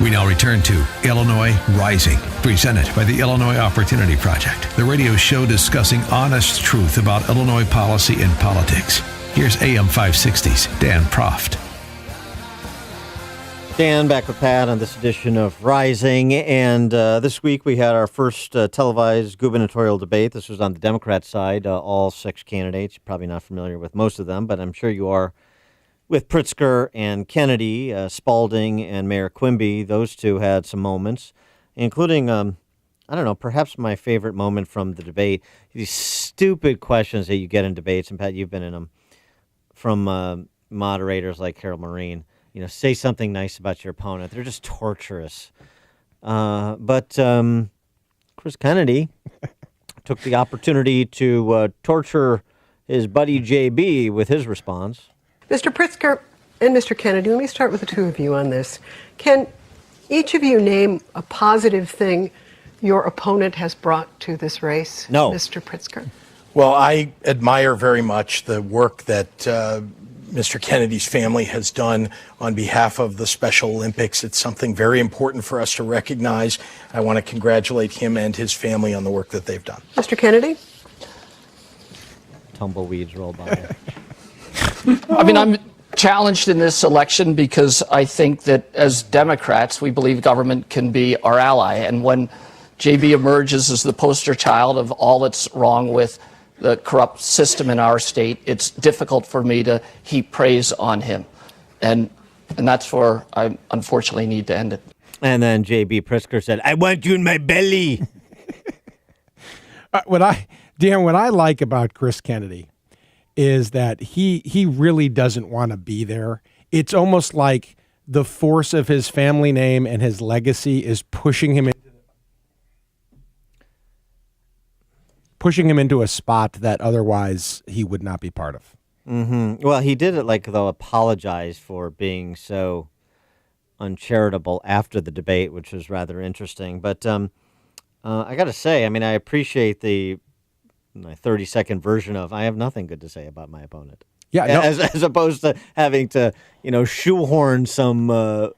We now return to Illinois Rising, presented by the Illinois Opportunity Project, the radio show discussing honest truth about Illinois policy and politics. Here's AM 560's Dan Proft. Dan back with Pat on this edition of Rising, and this week we had our first televised gubernatorial debate. This was on the Democrat side, all 6 candidates. You're probably not familiar with most of them, but I'm sure you are with Pritzker and Kennedy, Spalding and Mayor Quimby. Those two had some moments, including, perhaps my favorite moment from the debate, these stupid questions that you get in debates, and Pat, you've been in them, from moderators like Carol Maureen. Say something nice about your opponent. They're just torturous. But Chris Kennedy took the opportunity to torture his buddy JB with his response. Mr. Pritzker and Mr. Kennedy, let me start with the two of you on this. Can each of you name a positive thing your opponent has brought to this race? No. Mr. Pritzker? Well, I admire very much the work that Mr. Kennedy's family has done on behalf of the Special Olympics. It's something very important for us to recognize. I want to congratulate him and his family on the work that they've done. Mr. Kennedy? Tumbleweeds roll by. I'm challenged in this election because I think that as Democrats, we believe government can be our ally. And when JB emerges as the poster child of all that's wrong with the corrupt system in our state, it's difficult for me to heap praise on him. And that's where I unfortunately need to end it. And then JB Pritzker said, "I want you in my belly." What I like about Chris Kennedy is that he really doesn't want to be there. It's almost like the force of his family name and his legacy is pushing him into a spot that otherwise he would not be part of. Mm-hmm. Well, he did it apologize for being so uncharitable after the debate, which was rather interesting. But I got to say, I appreciate my 30-second version of "I have nothing good to say about my opponent." Yeah, no. as opposed to having to, shoehorn some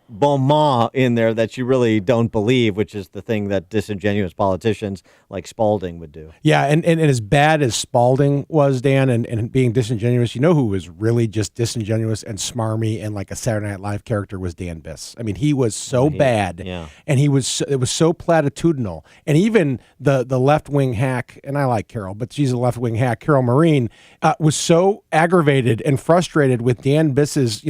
bon mot in there that you really don't believe, which is the thing that disingenuous politicians like Spalding would do. Yeah, and as bad as Spalding was, Dan, and being disingenuous, who was really just disingenuous and smarmy and like a Saturday Night Live character was Dan Biss. He was so bad, yeah. And it was so platitudinal. And even the left-wing hack, and I like Carol, but she's a left-wing hack, Carol Maureen, was so aggravated and frustrated with Dan Biss's,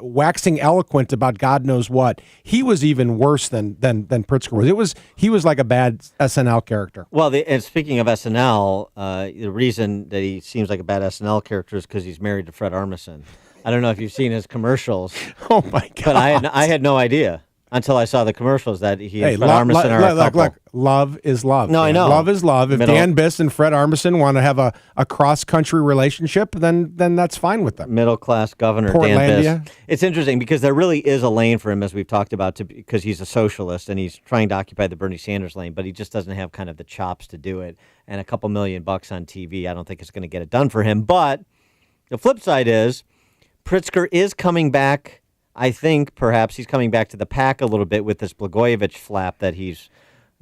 waxing eloquent about God knows what. He was even worse than Pritzker was. He was like a bad SNL character. Well, and speaking of SNL, the reason that he seems like a bad SNL character is because he's married to Fred Armisen. I don't know if you've seen his commercials. Oh my God! But I had no idea until I saw the commercials that he and Fred Armisen are a couple. Look, love is love. No, man. I know. Love is love. If Dan Biss and Fred Armisen want to have a cross-country relationship, then that's fine with them. Middle-class governor Dan Biss. It's interesting because there really is a lane for him, as we've talked about, because he's a socialist and he's trying to occupy the Bernie Sanders lane, but he just doesn't have kind of the chops to do it. And a couple $1 million on TV, I don't think it's going to get it done for him. But the flip side is Pritzker is coming back. I think perhaps he's coming back to the pack a little bit with this Blagojevich flap that he's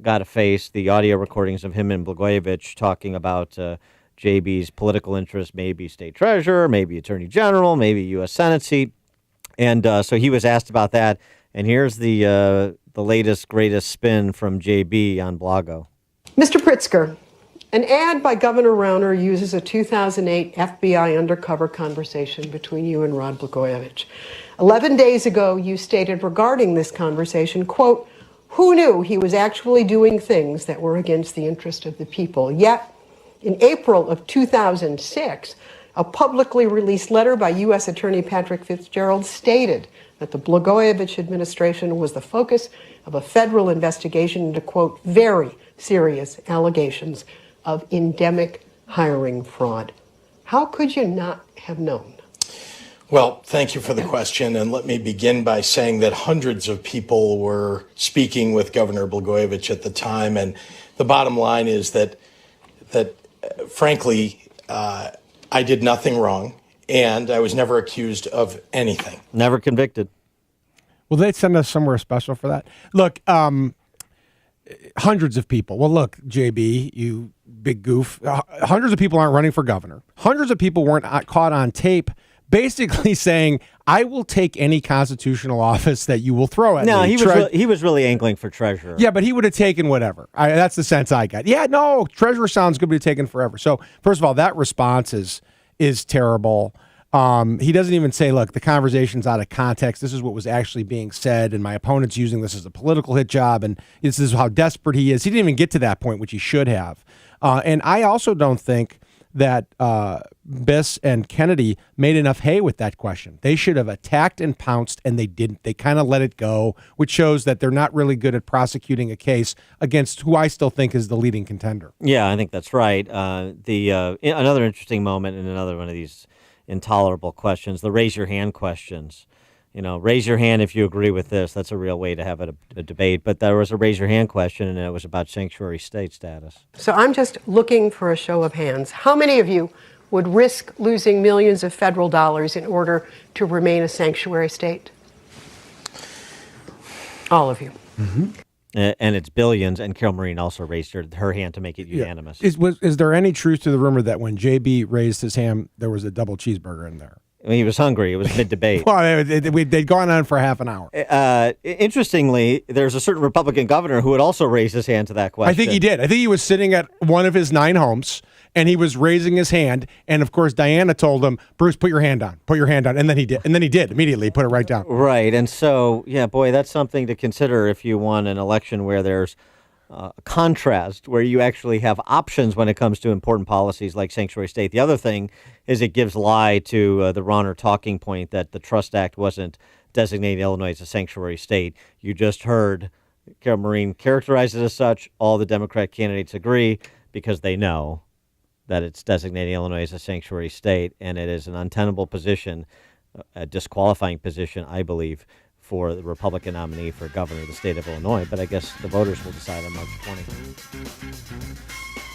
got to face. The audio recordings of him and Blagojevich talking about JB's political interest, maybe state treasurer, maybe attorney general, maybe U.S. Senate seat. And so he was asked about that. And here's the latest, greatest spin from JB on Blago. Mr. Pritzker, an ad by Governor Rauner uses a 2008 FBI undercover conversation between you and Rod Blagojevich. 11 days ago, you stated regarding this conversation, quote, "Who knew he was actually doing things that were against the interest of the people?" Yet, in April of 2006, a publicly released letter by U.S. Attorney Patrick Fitzgerald stated that the Blagojevich administration was the focus of a federal investigation into, quote, "very serious allegations of endemic hiring fraud." How could you not have known? Well, thank you for the question, and let me begin by saying that hundreds of people were speaking with Governor Blagojevich at the time, and the bottom line is that frankly, I did nothing wrong, and I was never accused of anything. Never convicted. Will they send us somewhere special for that? Look, hundreds of people. Well, look, JB, you big goof. Hundreds of people aren't running for governor. Hundreds of people weren't caught on tape basically saying, I will take any constitutional office that you will throw at me. No, he was really angling for treasurer. Yeah, but he would have taken whatever. That's the sense I got. Yeah, no, treasurer sounds good, but he's taken forever. So, first of all, that response is terrible. He doesn't even say, look, the conversation's out of context. This is what was actually being said, and my opponent's using this as a political hit job, and this is how desperate he is. He didn't even get to that point, which he should have. And I also don't think that Biss and Kennedy made enough hay with that question. They should have attacked and pounced, and they didn't. They kind of let it go, which shows that they're not really good at prosecuting a case against who I still think is the leading contender. Yeah, I think that's right. Another interesting moment in another one of these intolerable questions, the raise your hand questions. Raise your hand if you agree with this. That's a real way to have a debate. But there was a raise your hand question, and it was about sanctuary state status. So I'm just looking for a show of hands. How many of you would risk losing millions of federal dollars in order to remain a sanctuary state? All of you. Mm-hmm. And it's billions, and Carol Marin also raised her hand to make it unanimous. Is there any truth to the rumor that when JB raised his hand, there was a double cheeseburger in there? I mean, he was hungry. It was mid-debate. Well, they'd gone on for half an hour. Interestingly, there's a certain Republican governor who had also raised his hand to that question. I think he did. I think he was sitting at one of his 9 homes, and he was raising his hand. And, of course, Diana told him, Bruce, put your hand down. Put your hand down. And then he did. And then he did immediately. Put it right down. Right. And so, yeah, boy, that's something to consider if you won an election where there's a contrast, where you actually have options when it comes to important policies like sanctuary state. The other thing is it gives lie to the Rauner talking point that the Trust Act wasn't designating Illinois as a sanctuary state. You just heard Carol Marin characterize it as such. All the Democrat candidates agree because they know that it's designating Illinois as a sanctuary state, and it is an untenable position, a disqualifying position, I believe, for the Republican nominee for governor of the state of Illinois. But I guess the voters will decide on March 20th.